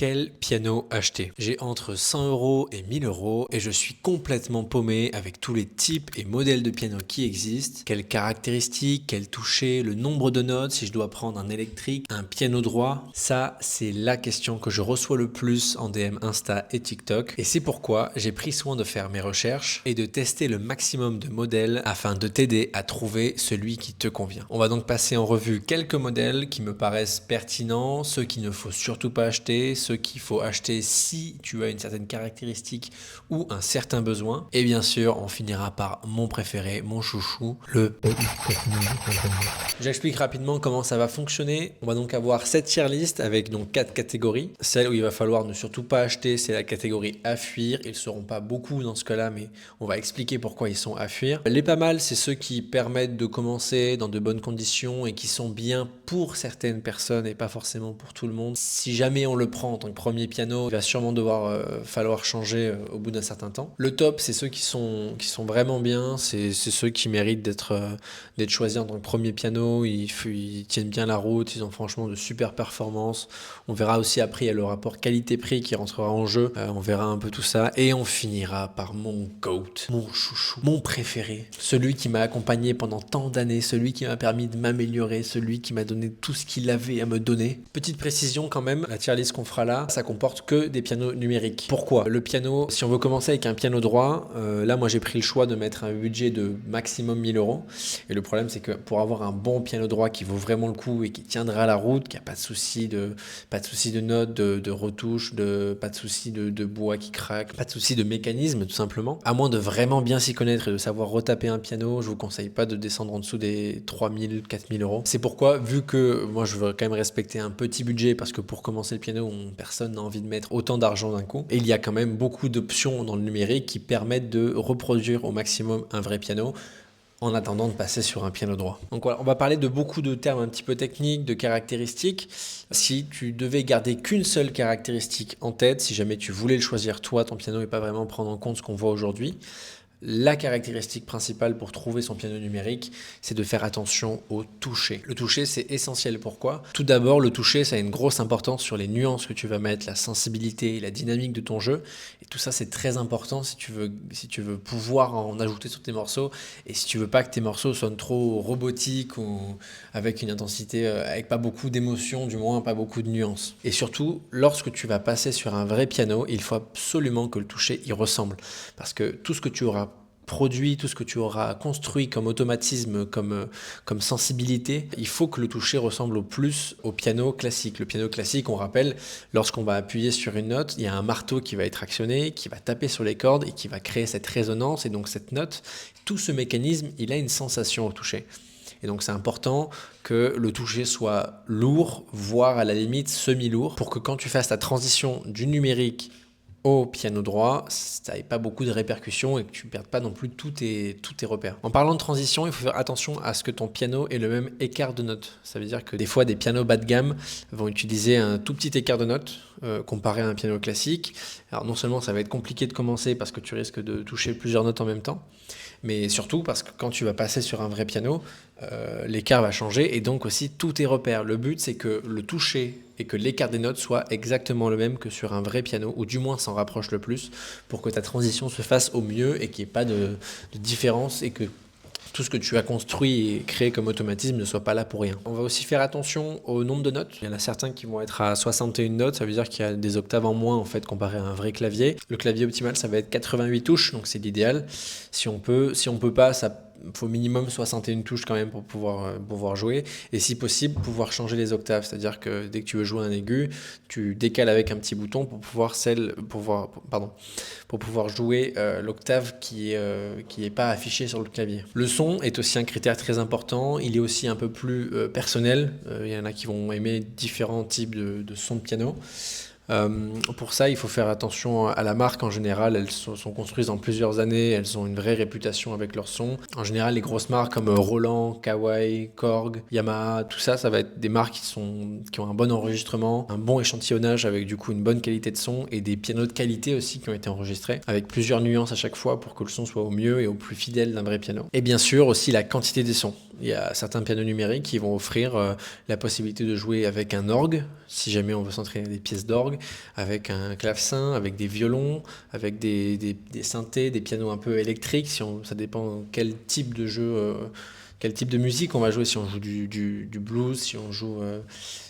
Quel piano acheter? J'ai entre 100 € et 1000 € et je suis complètement paumé avec tous les types et modèles de piano qui existent. Quelles caractéristiques, quel toucher, le nombre de notes, si je dois prendre un électrique, un piano droit. Ça, c'est la question que je reçois le plus en DM Insta et TikTok. Et c'est pourquoi j'ai pris soin de faire mes recherches et de tester le maximum de modèles afin de t'aider à trouver celui qui te convient. On va donc passer en revue quelques modèles qui me paraissent pertinents, ceux qu'il ne faut surtout pas acheter, ceux qu'il faut acheter si tu as une certaine caractéristique ou un certain besoin. Et bien sûr, on finira par mon préféré, mon chouchou, le petit technique. J'explique rapidement comment ça va fonctionner. On va donc avoir cette tier list avec donc 4 catégories. Celle où il va falloir ne surtout pas acheter, c'est la catégorie à fuir. Ils ne seront pas beaucoup dans ce cas-là, mais on va expliquer pourquoi ils sont à fuir. Les pas mal, c'est ceux qui permettent de commencer dans de bonnes conditions et qui sont bien pour certaines personnes et pas forcément pour tout le monde. Si jamais on le prend en tant que premier piano, il va sûrement falloir changer au bout d'un certain temps. Le top, c'est ceux qui sont vraiment bien, c'est ceux qui méritent d'être choisis en tant que premier piano. Ils tiennent bien la route, ils ont franchement de super performances. On verra aussi après, il y a le rapport qualité-prix qui rentrera en jeu. On verra un peu tout ça et on finira par mon GOAT, mon chouchou, mon préféré, celui qui m'a accompagné pendant tant d'années, celui qui m'a permis de m'améliorer, celui qui m'a donné tout ce qu'il avait à me donner. Petite précision quand même, la tier list qu'on fera là, ça comporte que des pianos numériques. Pourquoi? Le piano, si on veut commencer avec un piano droit, là moi j'ai pris le choix de mettre un budget de maximum 1000 €. Et le problème c'est que pour avoir un bon piano droit qui vaut vraiment le coup et qui tiendra la route, qui n'a pas de souci de notes, de retouches, pas de souci de bois qui craque, pas de souci de mécanisme tout simplement. À moins de vraiment bien s'y connaître et de savoir retaper un piano, je vous conseille pas de descendre en dessous des 3000, 4000 €. C'est pourquoi, vu que moi je veux quand même respecter un petit budget parce que pour commencer le piano, personne n'a envie de mettre autant d'argent d'un coup. Et il y a quand même beaucoup d'options dans le numérique qui permettent de reproduire au maximum un vrai piano en attendant de passer sur un piano droit. Donc voilà, on va parler de beaucoup de termes un petit peu techniques, de caractéristiques. Si tu devais garder qu'une seule caractéristique en tête, si jamais tu voulais le choisir toi, ton piano, et pas vraiment prendre en compte ce qu'on voit aujourd'hui, la caractéristique principale pour trouver son piano numérique, c'est de faire attention au toucher. Le toucher, c'est essentiel. Pourquoi? Tout d'abord, le toucher, ça a une grosse importance sur les nuances que tu vas mettre, la sensibilité, la dynamique de ton jeu. Et tout ça, c'est très important si tu veux pouvoir en ajouter sur tes morceaux et si tu veux pas que tes morceaux sonnent trop robotiques ou avec une intensité, avec pas beaucoup d'émotions, du moins pas beaucoup de nuances. Et surtout, lorsque tu vas passer sur un vrai piano, il faut absolument que le toucher y ressemble. Parce que tout ce que tu auras produit, tout ce que tu auras construit comme automatisme, comme sensibilité, il faut que le toucher ressemble au plus au piano classique. Le piano classique, on rappelle, lorsqu'on va appuyer sur une note, il y a un marteau qui va être actionné, qui va taper sur les cordes et qui va créer cette résonance et donc cette note. Tout ce mécanisme, il a une sensation au toucher. Et donc c'est important que le toucher soit lourd, voire à la limite semi-lourd, pour que quand tu fasses la transition du numérique au piano droit, ça n'ait pas beaucoup de répercussions et que tu ne perdes pas non plus tous tes repères. En parlant de transition, il faut faire attention à ce que ton piano ait le même écart de notes. Ça veut dire que des fois, des pianos bas de gamme vont utiliser un tout petit écart de notes comparé à un piano classique. Alors non seulement ça va être compliqué de commencer parce que tu risques de toucher plusieurs notes en même temps, mais surtout parce que quand tu vas passer sur un vrai piano, l'écart va changer et donc aussi tous tes repères. Le but, c'est que le toucher et que l'écart des notes soit exactement le même que sur un vrai piano, ou du moins s'en rapproche le plus, pour que ta transition se fasse au mieux et qu'il n'y ait pas de différence et que tout ce que tu as construit et créé comme automatisme ne soit pas là pour rien. On va aussi faire attention au nombre de notes. Il y en a certains qui vont être à 61 notes, ça veut dire qu'il y a des octaves en moins en fait comparé à un vrai clavier. Le clavier optimal, ça va être 88 touches, donc c'est l'idéal. Si on peut pas, ça faut minimum 61 touches quand même pour pouvoir jouer, et si possible pouvoir changer les octaves, c'est-à-dire que dès que tu veux jouer un aigu, tu décales avec un petit bouton pour pouvoir jouer l'octave qui est pas affichée sur le clavier. Le son est aussi un critère très important, il est aussi un peu plus personnel, il y en a qui vont aimer différents types de sons de piano. Pour ça, il faut faire attention à la marque en général. Elles sont construites en plusieurs années, elles ont une vraie réputation avec leur son. En général, les grosses marques comme Roland, Kawai, Korg, Yamaha, tout ça, ça va être des marques qui ont un bon enregistrement, un bon échantillonnage avec du coup une bonne qualité de son et des pianos de qualité aussi qui ont été enregistrés avec plusieurs nuances à chaque fois pour que le son soit au mieux et au plus fidèle d'un vrai piano. Et bien sûr aussi la quantité des sons. Il y a certains pianos numériques qui vont offrir la possibilité de jouer avec un orgue, si jamais on veut s'entraîner des pièces d'orgue, avec un clavecin, avec des violons, avec des synthés, des pianos un peu électriques, ça dépend quel type de jeu, quel type de musique on va jouer, si on joue du blues, si on joue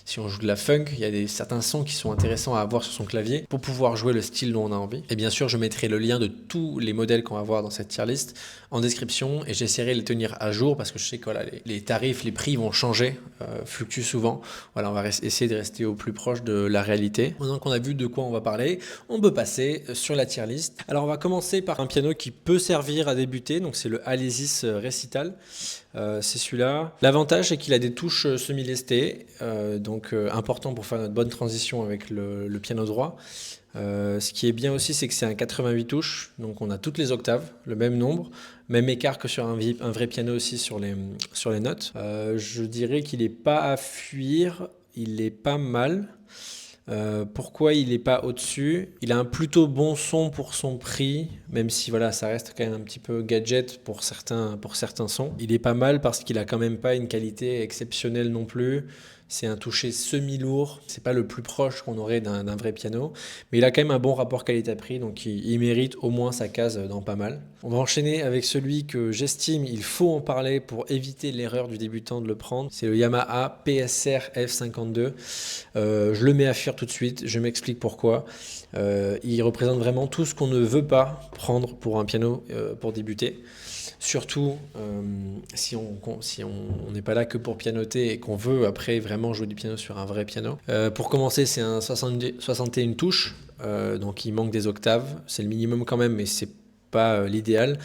de la funk. Il y a certains sons qui sont intéressants à avoir sur son clavier pour pouvoir jouer le style dont on a envie. Et bien sûr, je mettrai le lien de tous les modèles qu'on va voir dans cette tier list en description, et j'essaierai de les tenir à jour parce que je sais que voilà, les tarifs, les prix vont changer, fluctuent souvent. Voilà, on va essayer de rester au plus proche de la réalité. Maintenant qu'on a vu de quoi on va parler, on peut passer sur la tier list. Alors on va commencer par un piano qui peut servir à débuter, donc c'est le Alesis Recital. C'est celui-là. L'avantage, c'est qu'il a des touches semi-lestées, donc important pour faire notre bonne transition avec le piano droit. Ce qui est bien aussi, c'est que c'est un 88 touches, donc on a toutes les octaves, le même nombre, même écart que sur un vrai piano aussi sur les notes. Je dirais qu'il n'est pas à fuir, il est pas mal. Pourquoi il n'est pas au-dessus? Il a un plutôt bon son pour son prix, même si voilà, ça reste quand même un petit peu gadget pour certains sons. Il est pas mal parce qu'il a quand même pas une qualité exceptionnelle non plus. C'est un toucher semi-lourd, c'est pas le plus proche qu'on aurait d'un vrai piano, mais il a quand même un bon rapport qualité-prix, donc il mérite au moins sa case dans pas mal. On va enchaîner avec celui que j'estime, il faut en parler pour éviter l'erreur du débutant de le prendre. C'est le Yamaha PSR F52. Je le mets à fuir tout de suite, je m'explique pourquoi. Il représente vraiment tout ce qu'on ne veut pas prendre pour un piano pour débuter. Surtout si on n'est pas là que pour pianoter et qu'on veut après vraiment jouer du piano sur un vrai piano. Pour commencer, c'est un 61 touches, donc il manque des octaves. C'est le minimum quand même, mais c'est pas l'idéal.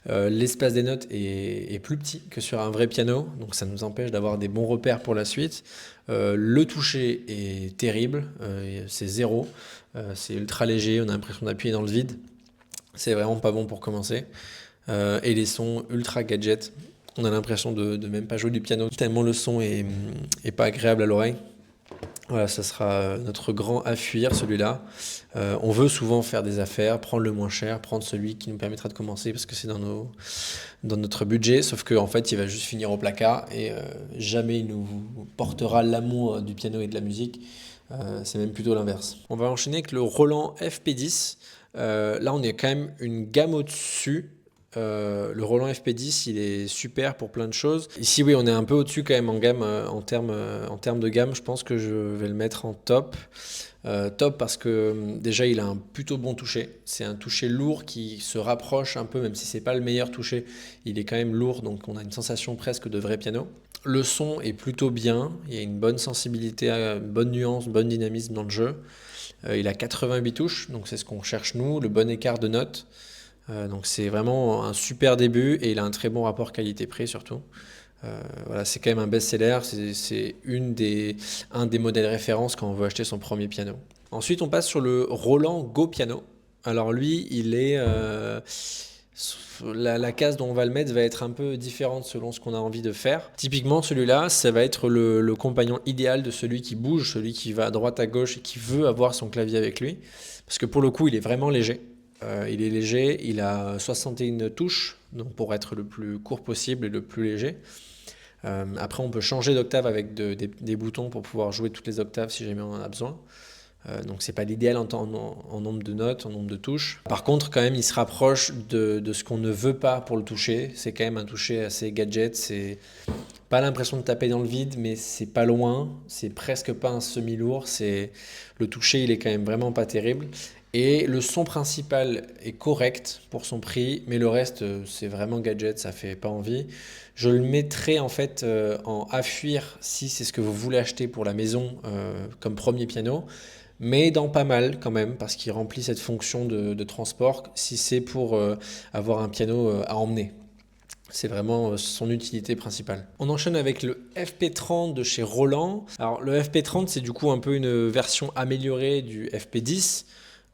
L'espace des notes est plus petit que sur un vrai piano, donc ça nous empêche d'avoir des bons repères pour la suite. Le toucher est terrible, c'est zéro, c'est ultra léger, on a l'impression d'appuyer dans le vide. C'est vraiment pas bon pour commencer. Et les sons ultra gadget, on a l'impression de même pas jouer du piano tellement le son est pas agréable à l'oreille. Voilà, ça sera notre grand à fuir, celui-là. On veut souvent faire des affaires, prendre le moins cher, prendre celui qui nous permettra de commencer parce que c'est dans notre budget, sauf qu'en fait il va juste finir au placard et jamais il nous portera l'amour du piano et de la musique. C'est même plutôt l'inverse. On va enchaîner avec le Roland FP10. Là on est quand même une gamme au-dessus. Le Roland FP10 il est super pour plein de choses. Ici oui on est un peu au-dessus quand même en gamme, en termes de gamme. Je pense que je vais le mettre en top. Top parce que déjà il a un plutôt bon toucher. C'est un toucher lourd qui se rapproche un peu, même si c'est pas le meilleur toucher, il est quand même lourd, donc on a une sensation presque de vrai piano. Le son est plutôt bien, il y a une bonne sensibilité, une bonne nuance, bon dynamisme dans le jeu. Il a 88 touches, donc c'est ce qu'on cherche nous, le bon écart de notes. Donc c'est vraiment un super début et il a un très bon rapport qualité-prix surtout. Voilà, c'est quand même un best-seller, c'est un des modèles références quand on veut acheter son premier piano. Ensuite, on passe sur le Roland Go Piano. Alors lui, il est la case dont on va le mettre va être un peu différente selon ce qu'on a envie de faire. Typiquement, celui-là, ça va être le compagnon idéal de celui qui bouge, celui qui va à droite à gauche et qui veut avoir son clavier avec lui. Parce que pour le coup, il est vraiment léger. Il est léger, il a 61 touches, donc pour être le plus court possible et le plus léger. Après, on peut changer d'octave avec des boutons pour pouvoir jouer toutes les octaves si jamais on en a besoin. Donc c'est pas l'idéal en nombre de notes, en nombre de touches. Par contre, quand même, il se rapproche de ce qu'on ne veut pas pour le toucher. C'est quand même un toucher assez gadget. C'est pas l'impression de taper dans le vide, mais c'est pas loin. C'est presque pas un semi-lourd. Le toucher, il est quand même vraiment pas terrible. Et le son principal est correct pour son prix, mais le reste, c'est vraiment gadget, ça fait pas envie. Je le mettrai en fait en à fuir si c'est ce que vous voulez acheter pour la maison comme premier piano, mais dans pas mal quand même, parce qu'il remplit cette fonction de transport si c'est pour avoir un piano à emmener. C'est vraiment son utilité principale. On enchaîne avec le FP30 de chez Roland. Alors le FP30, c'est du coup un peu une version améliorée du FP10.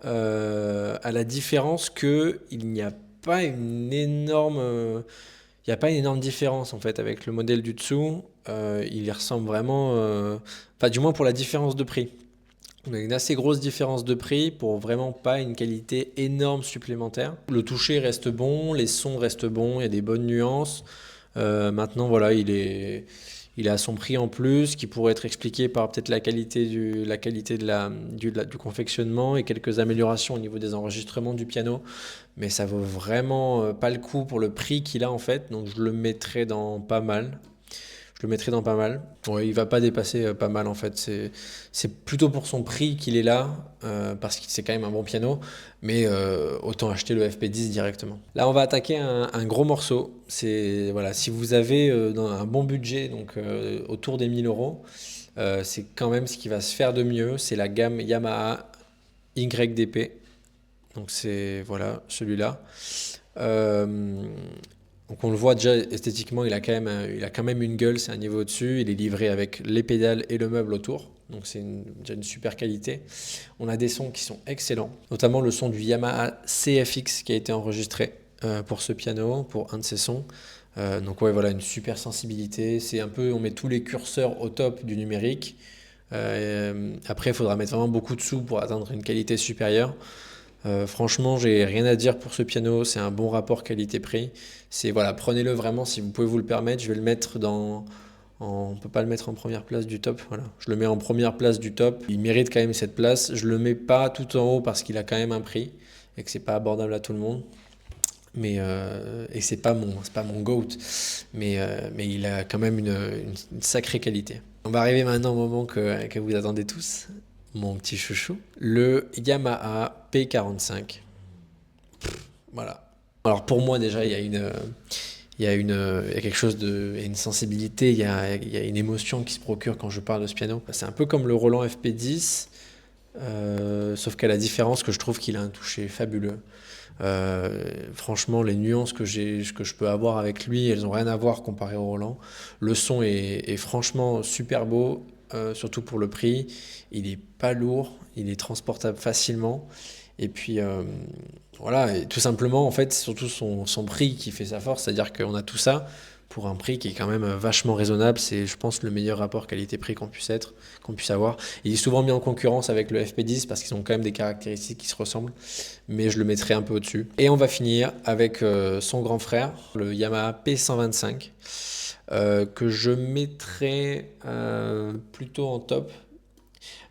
À la différence que il n'y a pas une énorme différence en fait avec le modèle du dessous. Il y ressemble vraiment, enfin du moins pour la différence de prix. On a une assez grosse différence de prix pour vraiment pas une qualité énorme supplémentaire. Le toucher reste bon, les sons restent bons, il y a des bonnes nuances. Maintenant voilà, il est Il est à son prix en plus, qui pourrait être expliqué par peut-être la qualité du confectionnement et quelques améliorations au niveau des enregistrements du piano. Mais ça vaut vraiment pas le coup pour le prix qu'il a en fait. Donc je le mettrais dans pas mal. Je le mettrais dans pas mal. Ouais, il va pas dépasser pas mal en fait. C'est plutôt pour son prix qu'il est là, parce que c'est quand même un bon piano. Mais autant acheter le FP10 directement. Là, on va attaquer un gros morceau. C'est voilà, si vous avez un bon budget, donc autour des 1000 euros, c'est quand même ce qui va se faire de mieux. C'est la gamme Yamaha YDP. Donc c'est voilà celui-là. Euh, donc on le voit déjà esthétiquement, il a quand même une gueule, c'est un niveau au-dessus. Il est livré avec les pédales et le meuble autour. Donc c'est déjà une super qualité. On a des sons qui sont excellents, notamment le son du Yamaha CFX qui a été enregistré pour ce piano, pour un de ses sons. Donc ouais, voilà, une super sensibilité. C'est un peu, on met tous les curseurs au top du numérique. Après, il faudra mettre vraiment beaucoup de sous pour atteindre une qualité supérieure. Franchement, j'ai rien à dire pour ce piano. C'est un bon rapport qualité-prix. C'est voilà, prenez-le vraiment si vous pouvez vous le permettre. Je vais le mettre on peut pas le mettre en première place du top. Voilà, je le mets en première place du top. Il mérite quand même cette place. Je le mets pas tout en haut parce qu'il a quand même un prix et que c'est pas abordable à tout le monde. Mais et c'est pas mon GOAT. Mais il a quand même une sacrée qualité. On va arriver maintenant au moment que vous attendez tous, mon petit chouchou, le Yamaha P45. Voilà. Alors pour moi déjà, il y a quelque chose il y a une sensibilité, il y a une émotion qui se procure quand je parle de ce piano. C'est un peu comme le Roland FP10, sauf qu'à la différence que je trouve qu'il a un toucher fabuleux. Franchement, les nuances que je peux avoir avec lui, elles n'ont rien à voir comparé au Roland. Le son est franchement super beau, surtout pour le prix. Il est pas lourd, il est transportable facilement. Et puis voilà, et tout simplement, en fait, c'est surtout son prix qui fait sa force, c'est-à-dire qu'on a tout ça pour un prix qui est quand même vachement raisonnable. C'est, je pense, le meilleur rapport qualité-prix qu'on puisse avoir. Il est souvent mis en concurrence avec le FP10 parce qu'ils ont quand même des caractéristiques qui se ressemblent, mais je le mettrai un peu au-dessus. Et on va finir avec son grand frère, le Yamaha P125, que je mettrai plutôt en top.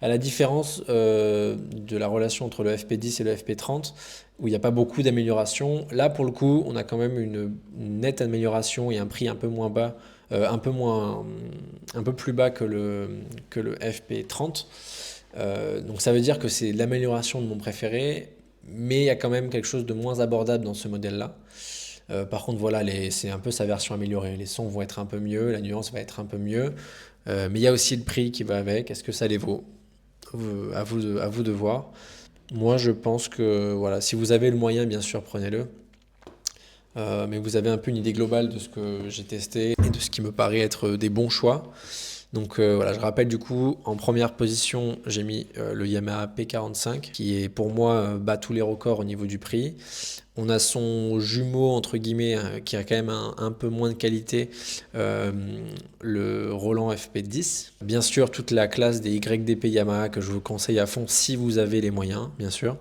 À la différence de la relation entre le FP10 et le FP30, où il n'y a pas beaucoup d'amélioration, là pour le coup, on a quand même une nette amélioration et un prix un peu moins bas, un peu plus bas que le FP30. Donc ça veut dire que c'est l'amélioration de mon préféré, mais il y a quand même quelque chose de moins abordable dans ce modèle-là. Par contre, voilà, c'est un peu sa version améliorée. Les sons vont être un peu mieux, la nuance va être un peu mieux, mais il y a aussi le prix qui va avec. Est-ce que ça les vaut? À vous de voir. Moi, je pense que voilà, si vous avez le moyen, bien sûr, prenez-le. Mais vous avez un peu une idée globale de ce que j'ai testé et de ce qui me paraît être des bons choix. Donc voilà, je rappelle du coup, en première position, j'ai mis le Yamaha P45, qui est pour moi bat tous les records au niveau du prix. On a son jumeau, entre guillemets, qui a quand même un peu moins de qualité, le Roland FP10. Bien sûr, toute la classe des YDP Yamaha que je vous conseille à fond si vous avez les moyens, bien sûr.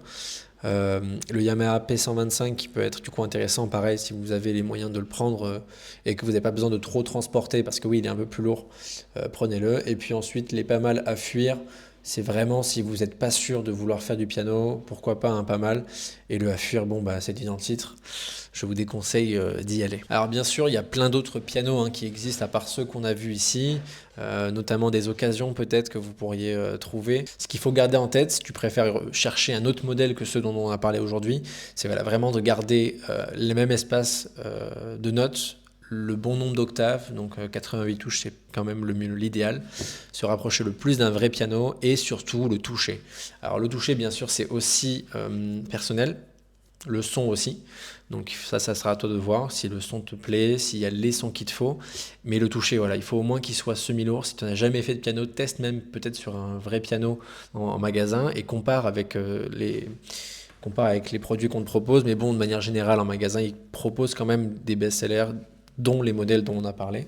Le Yamaha P125 qui peut être du coup intéressant, pareil, si vous avez les moyens de le prendre et que vous n'avez pas besoin de trop transporter, parce que oui, il est un peu plus lourd, prenez-le. Et puis ensuite, les pas mal à fuir, c'est vraiment si vous n'êtes pas sûr de vouloir faire du piano, pourquoi pas un pas mal. Et le à fuir, bon, bah, c'est dit dans le titre, je vous déconseille d'y aller. Alors bien sûr, il y a plein d'autres pianos qui existent à part ceux qu'on a vus ici, notamment des occasions peut-être que vous pourriez trouver. Ce qu'il faut garder en tête, si tu préfères chercher un autre modèle que ceux dont on a parlé aujourd'hui, c'est voilà, vraiment de garder les mêmes espaces de notes, le bon nombre d'octaves, donc 88 touches c'est quand même l'idéal, se rapprocher le plus d'un vrai piano et surtout le toucher. Alors le toucher bien sûr c'est aussi personnel, le son aussi, donc ça sera à toi de voir si le son te plaît, s'il y a les sons qu'il te faut, mais le toucher voilà, il faut au moins qu'il soit semi-lourd. Si tu n'as jamais fait de piano, teste même peut-être sur un vrai piano en magasin et compare avec les produits qu'on te propose, mais bon, de manière générale, en magasin, ils proposent quand même des best-sellers, dont les modèles dont on a parlé.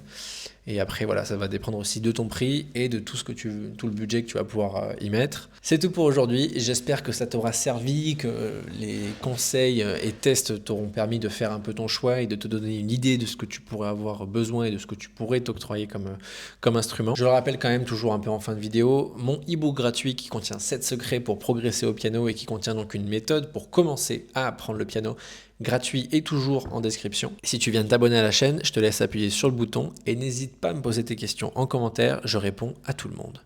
Et après, voilà, ça va dépendre aussi de ton prix et de tout le budget que tu vas pouvoir y mettre. C'est tout pour aujourd'hui. J'espère que ça t'aura servi, que les conseils et tests t'auront permis de faire un peu ton choix et de te donner une idée de ce que tu pourrais avoir besoin et de ce que tu pourrais t'octroyer comme instrument. Je le rappelle quand même toujours un peu en fin de vidéo, mon e-book gratuit qui contient 7 secrets pour progresser au piano et qui contient donc une méthode pour commencer à apprendre le piano gratuit est toujours en description. Si tu viens de t'abonner à la chaîne, je te laisse appuyer sur le bouton et n'hésite pas à me poser tes questions en commentaire, je réponds à tout le monde.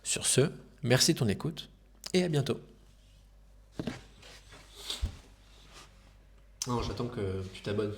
Sur ce, merci de ton écoute et à bientôt. Non, j'attends que tu t'abonnes.